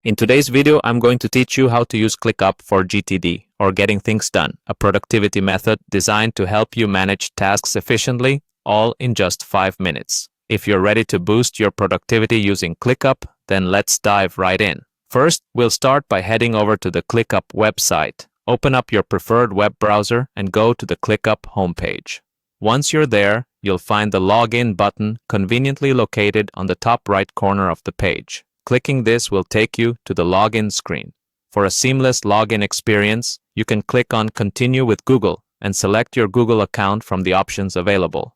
In today's video, I'm going to teach you how to use Clickup for GTD, or Getting Things Done, a productivity method designed to help you manage tasks efficiently, all in just 5 minutes. If you're ready to boost your productivity using Clickup, then let's dive right in. First, we'll start by heading over to the Clickup website. Open up your preferred web browser and go to the Clickup homepage. Once you're there, you'll find the Login button conveniently located on the top right corner of the page. Clicking this will take you to the login screen. For a seamless login experience, you can click on Continue with Google and select your Google account from the options available.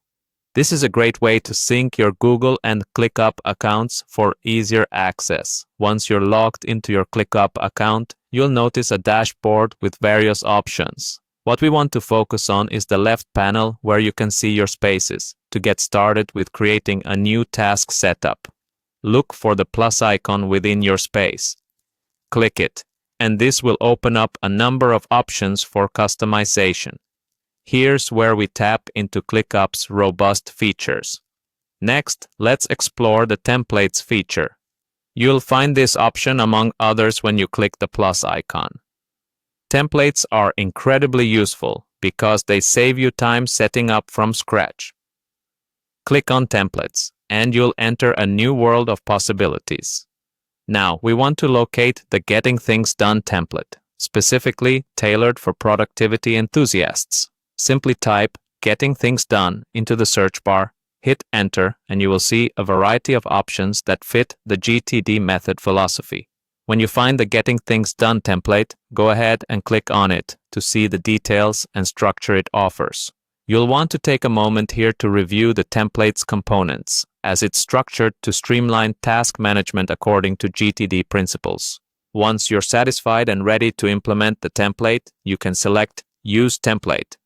This is a great way to sync your Google and Clickup accounts for easier access. Once you're logged into your Clickup account, you'll notice a dashboard with various options. What we want to focus on is the left panel where you can see your spaces. To get started with creating a new task setup, look for the plus icon within your space. Click it, and this will open up a number of options for customization. Here's where we tap into Clickup's robust features. Next, let's explore the Templates feature. You'll find this option among others when you click the plus icon. Templates are incredibly useful because they save you time setting up from scratch. Click on Templates, and you'll enter a new world of possibilities. Now, we want to locate the Getting Things Done template, specifically tailored for productivity enthusiasts. Simply type Getting Things Done into the search bar, hit Enter, and you will see a variety of options that fit the GTD method philosophy. When you find the Getting Things Done template, go ahead and click on it to see the details and structure it offers. You'll want to take a moment here to review the template's components, as it's structured to streamline task management according to GTD principles. Once you're satisfied and ready to implement the template, you can select Use Template.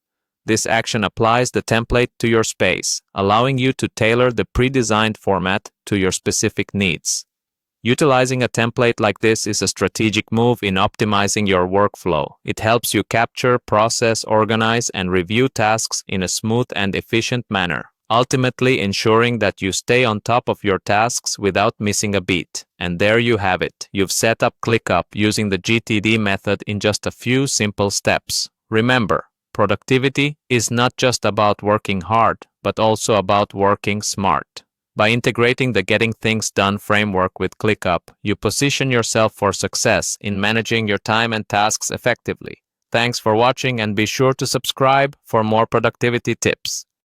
This action applies the template to your space, allowing you to tailor the pre-designed format to your specific needs. Utilizing a template like this is a strategic move in optimizing your workflow. It helps you capture, process, organize, and review tasks in a smooth and efficient manner, ultimately ensuring that you stay on top of your tasks without missing a beat. And there you have it. You've set up Clickup using the GTD method in just a few simple steps. Remember, productivity is not just about working hard, but also about working smart. By integrating the Getting Things Done framework with Clickup, you position yourself for success in managing your time and tasks effectively. Thanks for watching, and be sure to subscribe for more productivity tips.